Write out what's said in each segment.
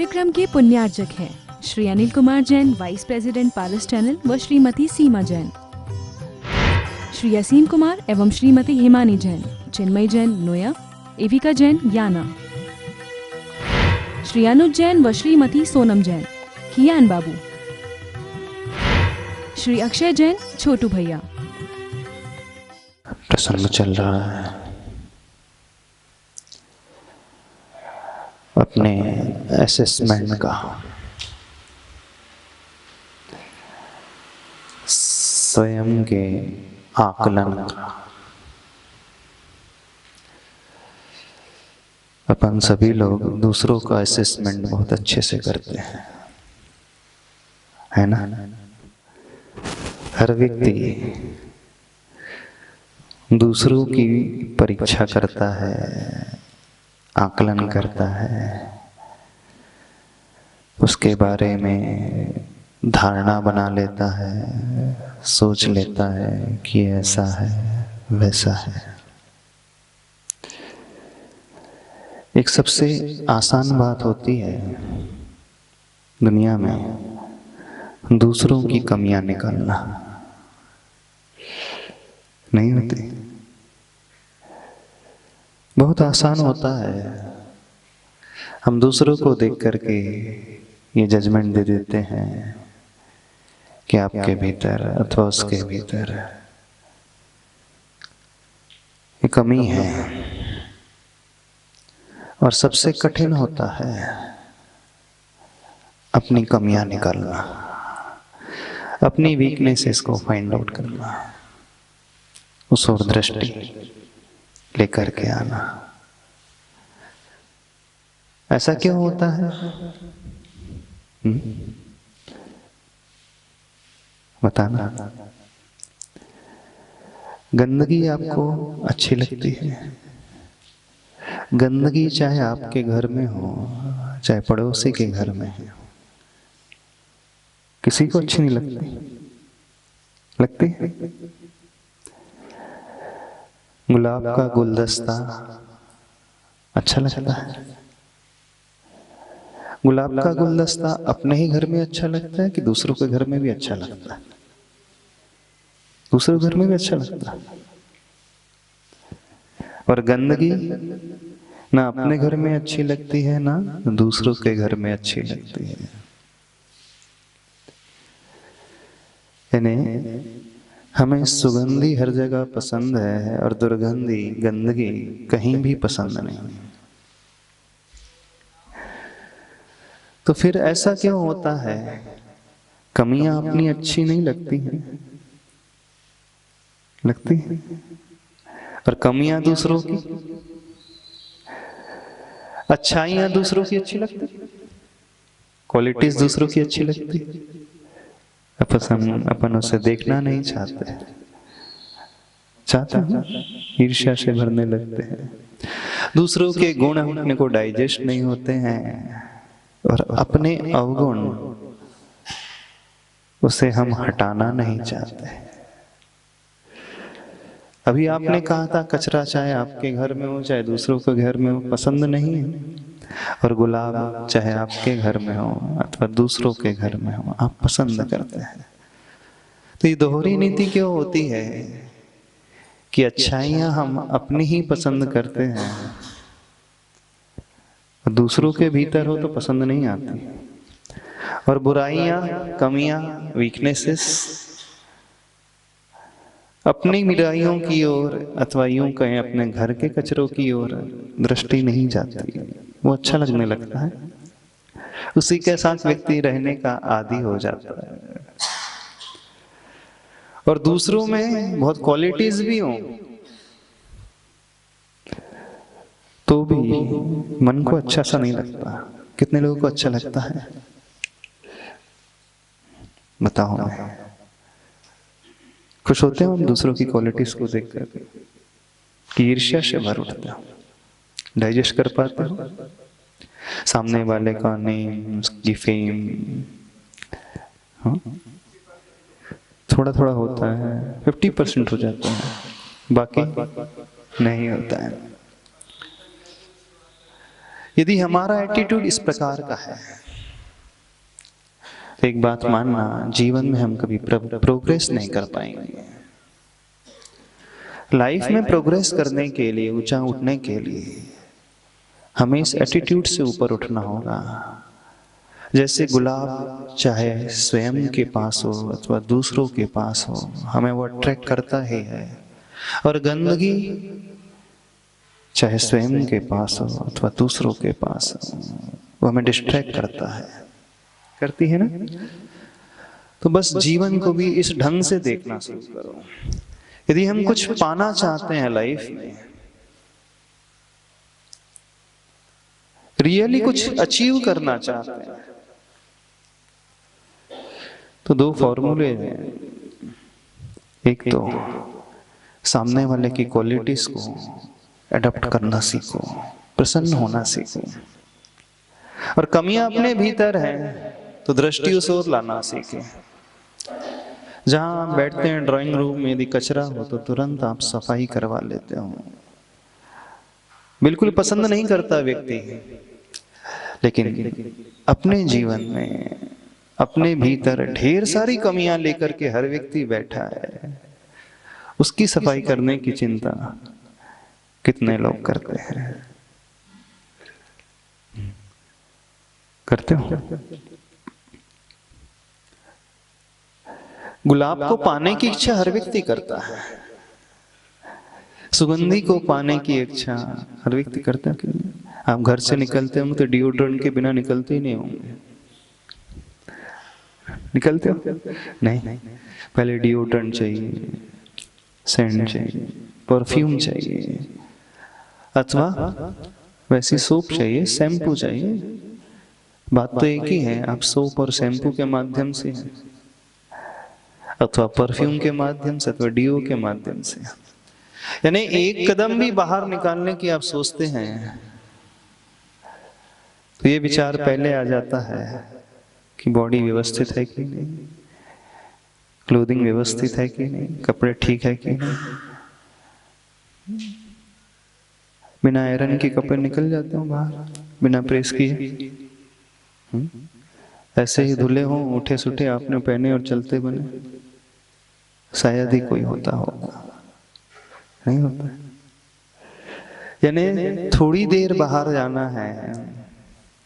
कार्यक्रम के पुण्यार्चक हैं श्री अनिल कुमार जैन, वाइस प्रेसिडेंट पारस चैनल व श्रीमती सीमा जैन, श्री असीम कुमार एवं श्रीमती हिमानी जैन, चिन्मय जैन नोया, एविका जैन याना, श्री अनुज जैन व श्रीमती सोनम जैन, कियान बाबू, श्री अक्षय जैन, छोटू भैया। प्रसंग चल रहा है अपने असेसमेंट का, स्वयं के आकलन का। अपन सभी लोग दूसरों का असेसमेंट बहुत अच्छे से करते हैं, है ना? हर व्यक्ति दूसरों की परीक्षा करता है, आकलन करता है, उसके बारे में धारणा बना लेता है, सोच लेता है कि ऐसा है वैसा है। एक सबसे आसान बात होती है दुनिया में दूसरों की कमियां निकालना, नहीं होती? बहुत आसान होता है। हम दूसरों को देख करके ये जजमेंट दे देते हैं कि आपके भीतर अथवा उसके भीतर ये कमी है। और सबसे कठिन होता है अपनी कमियां निकालना, अपनी वीकनेसेस को फाइंड आउट करना, उस ओर दृष्टि लेकर के आना। ऐसा क्यों होता है? बताना। गंदगी आपको अच्छी लगती है? गंदगी चाहे आपके घर में हो, चाहे पड़ोसी के घर में हो, किसी को अच्छी नहीं लगती? गुलाब का गुलदस्ता अच्छा लगता है? गुलाब का गुलदस्ता अपने ही घर में अच्छा लगता है कि दूसरों के घर में भी अच्छा लगता है? दूसरों के घर में भी अच्छा लगता है। और गंदगी ना अपने घर में अच्छी लगती है, ना दूसरों के घर में अच्छी लगती है। यानी हमें सुगंधी हर जगह पसंद है और दुर्गंधी, गंदगी कहीं भी पसंद नहीं। तो फिर ऐसा क्यों होता है? कमियां अपनी अच्छी नहीं लगती हैं? लगती है। और कमियां दूसरों की, अच्छाइयां दूसरों की अच्छी लगती, क्वालिटीज दूसरों की अच्छी लगती। अपन उसे देखना नहीं चाहते हैं, ईर्ष्या से भरने लगते हैं। दूसरों के गुण अपने को डाइजेस्ट नहीं होते हैं और अपने अवगुण उसे हम हटाना नहीं चाहते। अभी आपने कहा था कचरा चाहे आपके घर में हो चाहे दूसरों के घर में हो पसंद नहीं है, और गुलाब चाहे आपके घर में हो अथवा दूसरों के घर में हो आप पसंद करते हैं। तो ये दोहरी नीति क्यों होती है कि अच्छाइयां हम अपनी ही पसंद करते हैं, दूसरों के भीतर हो तो पसंद नहीं आती, और बुराइयां, कमियां, वीकनेसेस अपनी मिराइयों की ओर अथवा यूं कहें अपने घर के कचरों की ओर दृष्टि नहीं जाती, वो अच्छा लगने लगता है। उसी के साथ व्यक्ति रहने का आदी हो जाता है। और दूसरों में बहुत क्वालिटीज भी हों तो भी मन को अच्छा सा नहीं लगता। कितने लोगों को अच्छा लगता है? बताओ। खुश होते हैं हम दूसरों की क्वालिटीज को देखकर कि ईर्ष्या से भर उठते हो? डाइजेस्ट कर पाते हो? सामने वाले का नेम, उसकी फेम, हाँ? थोड़ा थोड़ा होता है, 50% हो जाता है, बाकी नहीं होता है। यदि हमारा एटीट्यूड इस प्रकार का है तो एक बात मानना, जीवन में हम कभी प्रोग्रेस नहीं कर पाएंगे। लाइफ में प्रोग्रेस करने के लिए, ऊंचा उठने के लिए हमें इस एटीट्यूड से ऊपर उठना होगा। जैसे गुलाब चाहे स्वयं के पास हो अथवा दूसरों के पास हो, हमें वो अट्रैक्ट करता ही है, और गंदगी चाहे स्वयं के पास हो अथवा दूसरों के पास हो, वो हमें डिस्ट्रैक्ट करता है, करती है ना। तो बस जीवन को भी इस ढंग से देखना शुरू करो। यदि हम कुछ पाना चाहते हैं लाइफ में, रियली कुछ अचीव करना चाहते हैं, तो दो फॉर्मूले हैं। एक तो सामने वाले की क्वालिटीज को अडॉप्ट करना सीखो, प्रसन्न होना सीखो, और कमियां अपने भीतर हैं तो दृष्टि उस ओर लाना सीखे। जहां बैठते हैं ड्राइंग रूम में, यदि कचरा हो तो तुरंत आप सफाई करवा लेते हो। बिल्कुल पसंद नहीं करता व्यक्ति, लेकिन अपने जीवन में अपने भीतर ढेर सारी कमियां लेकर के हर व्यक्ति बैठा है, उसकी सफाई करने की चिंता कितने लोग करते हैं? करते हो? गुलाब को पाने की इच्छा हर व्यक्ति करता है, सुगंधी को पाने की इच्छा हर व्यक्ति करता है। आप घर से निकलते होंगे तो डिओड्रेंट के बिना निकलते ही नहीं होंगे, निकलते हो? नहीं, पहले डिओड्रेंट चाहिए, सेंट चाहिए, परफ्यूम चाहिए, अथवा वैसी सोप चाहिए, शैम्पू चाहिए। बात तो एक ही है, आप सोप और शैम्पू के माध्यम से अथवा परफ्यूम के माध्यम से अथवा डीओ के माध्यम से, यानी एक कदम भी बाहर निकालने की आप सोचते हैं तो ये विचार पहले आ जाता है कि बॉडी व्यवस्थित है कि नहीं, क्लोथिंग व्यवस्थित है कि नहीं, कपड़े ठीक है कि नहीं। बिना आयरन के कपड़े निकल जाते हो बाहर, बिना प्रेस किए, ऐसे ही धुले हो, उठे सुठे आपने पहने और चलते बने, शायद ही कोई होता होगा, नहीं होता। यानी थोड़ी देर बाहर जाना है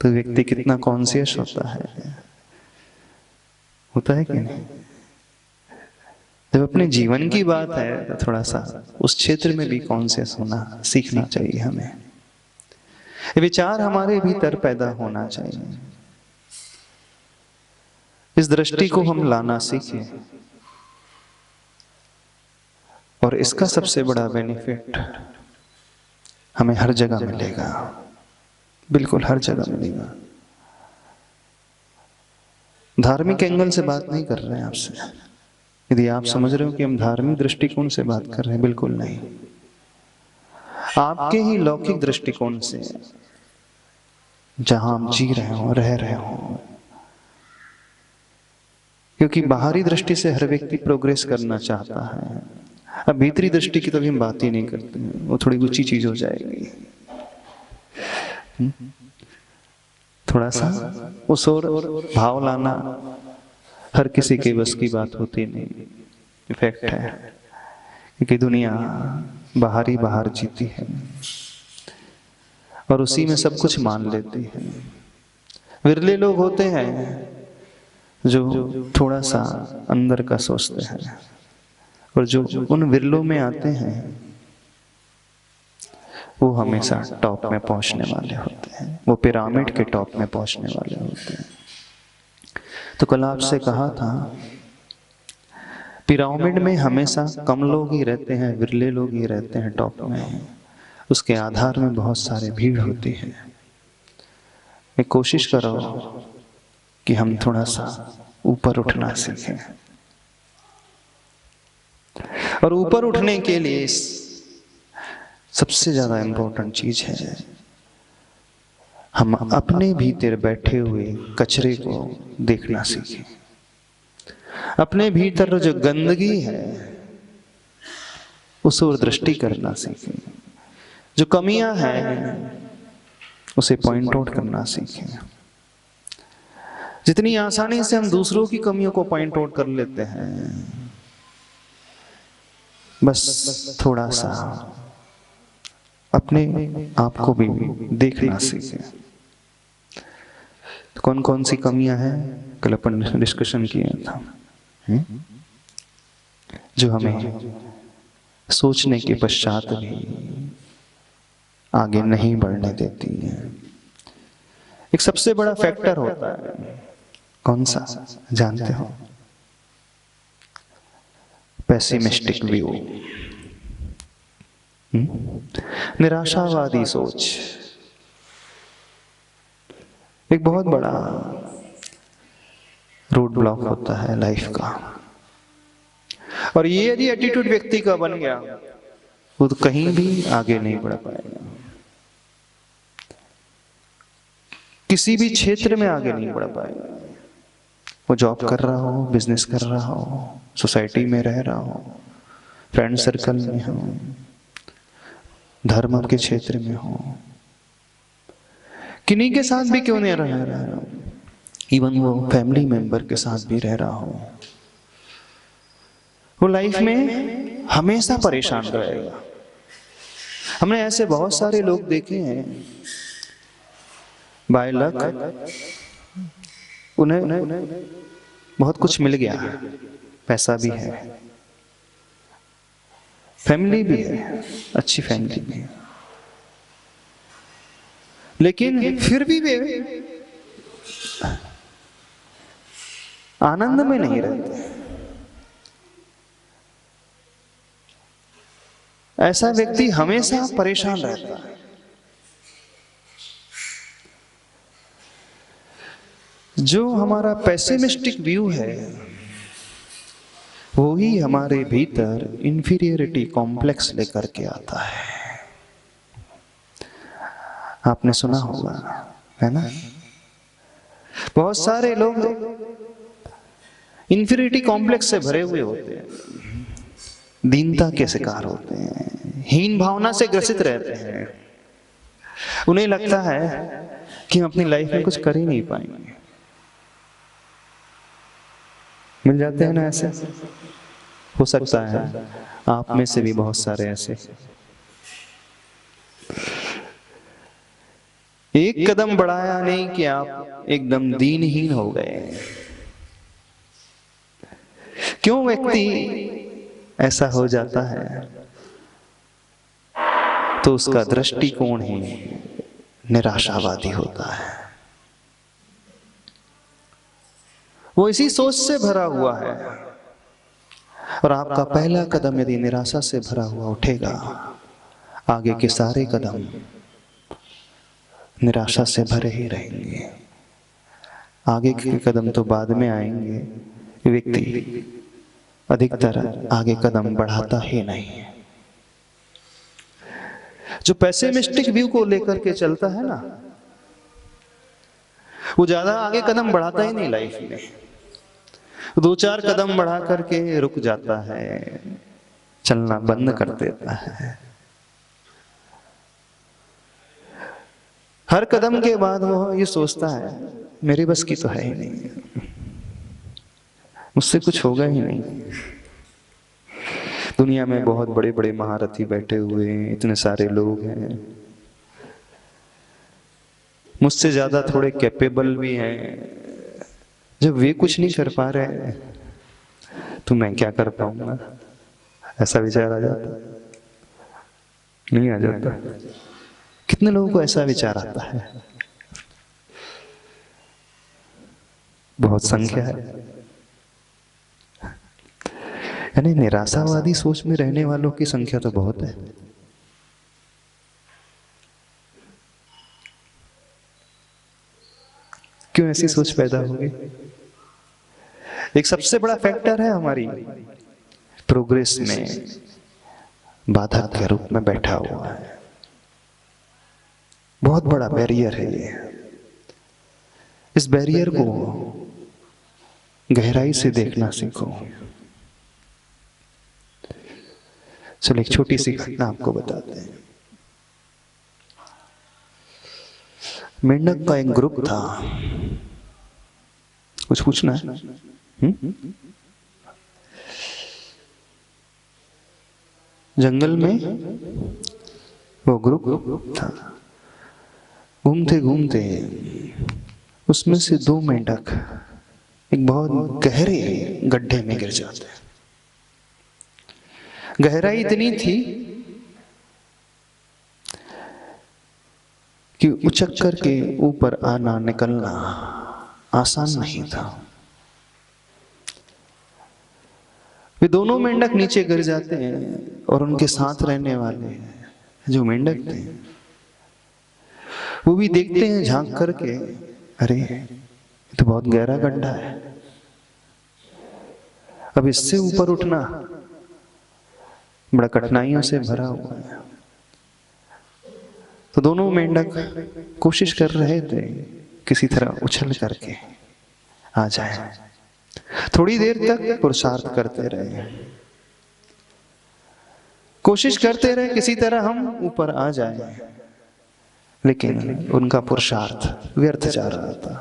तो व्यक्ति कितना कॉन्शियस होता है कि नहीं? जब अपने जीवन की बात है तो थोड़ा सा उस क्षेत्र में भी कॉन्शियस होना सीखना चाहिए हमें। ये विचार हमारे भीतर पैदा होना चाहिए, इस दृष्टि को हम लाना सीखें, और इसका सबसे बड़ा बेनिफिट हमें हर जगह मिलेगा, बिल्कुल हर जगह मिलेगा। धार्मिक एंगल से बात नहीं कर रहे हैं आपसे। यदि आप समझ रहे हो कि हम धार्मिक दृष्टिकोण से बात कर रहे हैं, बिल्कुल नहीं, आपके ही लौकिक दृष्टिकोण से, जहां आप जी रहे हो, रह रहे हो। क्योंकि बाहरी दृष्टि से हर व्यक्ति प्रोग्रेस करना चाहता है, अब भीतरी दृष्टि की तो भी हम बात ही नहीं करते हैं, वो थोड़ी ऊंची चीज हो जाएगी। थोड़ा सा उस और भाव लाना हर किसी के बस की बात होती नहीं। इफेक्ट है क्योंकि दुनिया बाहर जीती है और उसी में सब कुछ मान लेती है। विरले लोग होते हैं जो थोड़ा सा अंदर का सोचते हैं, और जो उन विरलों में आते हैं वो हमेशा टॉप में पहुंचने वाले होते हैं, वो पिरामिड के टॉप में पहुंचने वाले होते हैं। तो कल आपसे कहा था, पिरामिड में हमेशा कम लोग ही रहते हैं, विरले लोग ही रहते हैं टॉप में। उसके आधार में बहुत सारे भीड़ होती है। मैं कोशिश करो कि हम थोड़ा सा ऊपर उठना सीखें, और ऊपर उठने के लिए सबसे ज्यादा इंपॉर्टेंट चीज है हम अपने भीतर बैठे हुए कचरे को देखना सीखें। अपने भीतर जो गंदगी है उस ओर दृष्टि करना सीखें। जो कमियां हैं उसे पॉइंट आउट करना सीखें। जितनी आसानी से हम दूसरों की कमियों को पॉइंट आउट कर लेते हैं, बस थोड़ा सा अपने आप को भी देखना सीखें। तो कौन कौन सी कमियां हैं, कल अपन डिस्कशन किया था, जो हमें सोचने के पश्चात भी आगे नहीं बढ़ने देती है। एक सबसे बड़ा फैक्टर होता है, कौन सा जानते हो? पेसिमिस्टिक व्यू, निराशावादी सोच। एक बहुत बड़ा रोड ब्लॉक होता है लाइफ का। और ये यदि एटीट्यूड व्यक्ति का बन गया, वो तो कहीं भी आगे नहीं बढ़ पाएगा, किसी भी क्षेत्र में आगे नहीं बढ़ पाएगा। वो जॉब कर रहा हो, बिजनेस कर रहा हो, सोसाइटी में रह रहा हो, फ्रेंड सर्कल में हो, धर्म के क्षेत्र में हो, किन्हीं के साथ भी क्यों नहीं रह रहा हो, इवन वो फैमिली मेंबर के साथ भी रह रहा हो, वो लाइफ में हमेशा परेशान रहेगा। हमने ऐसे बहुत सारे लोग देखे हैं, बाय लक उन्हें बहुत कुछ मिल गया, पैसा भी है, फैमिली भी है, अच्छी फैमिली भी है, लेकिन फिर भी वे आनंद में नहीं रहते। ऐसा व्यक्ति हमेशा परेशान रहता है। जो हमारा पेसिमिस्टिक व्यू है, वो ही हमारे भीतर इंफीरियरिटी कॉम्प्लेक्स लेकर के आता है। आपने सुना होगा, है ना? बहुत सारे लोग इंफीरियरिटी कॉम्प्लेक्स से भरे हुए होते हैं, दीनता के शिकार होते हैं, हीन भावना से ग्रसित रहते हैं। उन्हें लगता है कि हम अपनी लाइफ में कुछ कर ही नहीं पाएंगे। मिल जाते हैं ना ऐसे? हो सकता है आप में से भी बहुत सारे ऐसे। एक कदम बढ़ाया नहीं कि आप एकदम दीनहीन हो गए। क्यों व्यक्ति ऐसा हो जाता है? तो उसका दृष्टिकोण ही निराशावादी होता है। वो इसी सोच से भरा हुआ है। और आपका पहला कदम यदि निराशा से भरा हुआ उठेगा, आगे के सारे कदम निराशा से भरे ही रहेंगे। आगे के कदम तो बाद में आएंगे। व्यक्ति अधिकतर आगे कदम बढ़ाता ही नहीं। जो पेसिमिस्टिक व्यू को लेकर के चलता है ना, वो ज्यादा आगे कदम बढ़ाता ही नहीं लाइफ में। दो चार कदम बढ़ा करके रुक जाता है, चलना बंद कर देता है। हर कदम के बाद वो ये सोचता है, मेरे बस की तो है ही नहीं, मुझसे कुछ होगा ही नहीं। दुनिया में बहुत बड़े बड़े महारथी बैठे हुए हैं, इतने सारे लोग हैं, मुझसे ज्यादा थोड़े कैपेबल भी हैं। जब वे कुछ नहीं कर पा रहे तो मैं क्या कर पाऊंगा? ऐसा विचार आ जाता? नहीं आ जाता? कितने लोगों को ऐसा विचार आता है? बहुत संख्या है। यानी निराशावादी सोच में रहने वालों की संख्या तो बहुत है। क्यों ऐसी सोच पैदा हो गई? एक सबसे बड़ा फैक्टर है हमारी प्रोग्रेस में बाधक के रूप में बैठा हुआ है। बहुत बड़ा बैरियर है ये। इस बैरियर को गहराई से देखना सीखो। चलो एक छोटी सी घटना आपको बताते हैं। मेंढक का एक ग्रुप था। कुछ पूछना है? जंगल में वो ग्रुप था। घूमते घूमते उसमें से दो मेंढक एक बहुत गहरे गड्ढे में गिर जाते हैं। गहराई इतनी थी कि उछक करके ऊपर आना निकलना आसान नहीं था। वे दोनों मेंढक नीचे गिर जाते हैं और उनके साथ रहने वाले जो मेंढक थे वो भी देखते हैं झांक करके, अरे ये तो बहुत गहरा गड्ढा है, अब इससे ऊपर उठना बड़ा कठिनाइयों से भरा हुआ है। तो दोनों मेंढक कोशिश कर रहे थे किसी तरह उछल करके आ जाए। थोड़ी देर तक पुरुषार्थ करते रहे, कोशिश करते रहे किसी तरह हम ऊपर आ जाए, लेकिन उनका पुरुषार्थ व्यर्थ जा रहा था।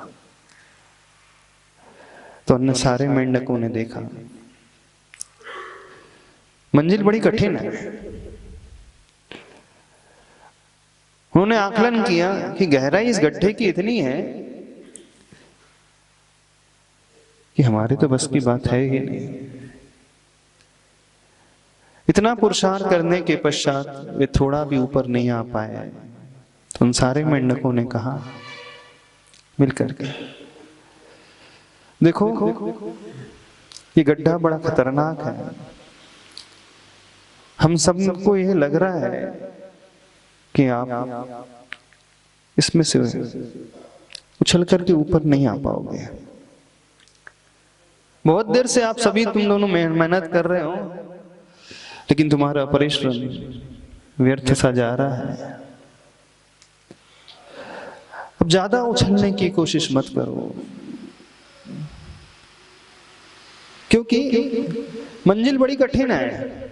तो अन्य सारे मेंढकों ने देखा मंजिल बड़ी कठिन है। उन्होंने आकलन किया कि गहराई इस गड्ढे की इतनी है कि हमारे तो बस की बात है ही नहीं। इतना पुरुषार्थ करने के पश्चात वे थोड़ा भी ऊपर नहीं आ पाए। तो उन सारे मेंढकों ने कहा मिलकर के, देखो ये गड्ढा बड़ा खतरनाक है, हम सबको यह लग रहा है कि आप इसमें से उछल करके ऊपर नहीं आ पाओगे। बहुत देर से आप सभी तुम दोनों मेहनत कर रहे हो, लेकिन तुम्हारा परिश्रम व्यर्थ सा जा रहा है। अब ज्यादा उछलने की कोशिश मत करो, क्योंकि मंजिल बड़ी कठिन है।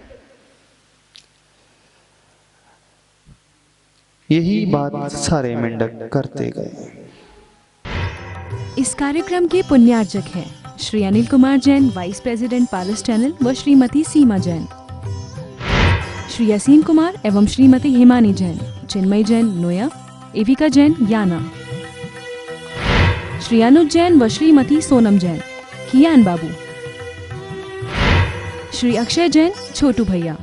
यही बात सारे मेंढक करते गए। इस कार्यक्रम के पुण्यार्जक हैं श्री अनिल कुमार जैन, वाइस प्रेसिडेंट पारस चैनल, व श्रीमती सीमा जैन। श्री यासीन कुमार एवं श्रीमती हिमानी जैन, चिन्मय जैन नोया, एविका जैन याना। श्री अनुज जैन व श्रीमती सोनम जैन, कियान बाबू। श्री अक्षय जैन, छोटू भैया।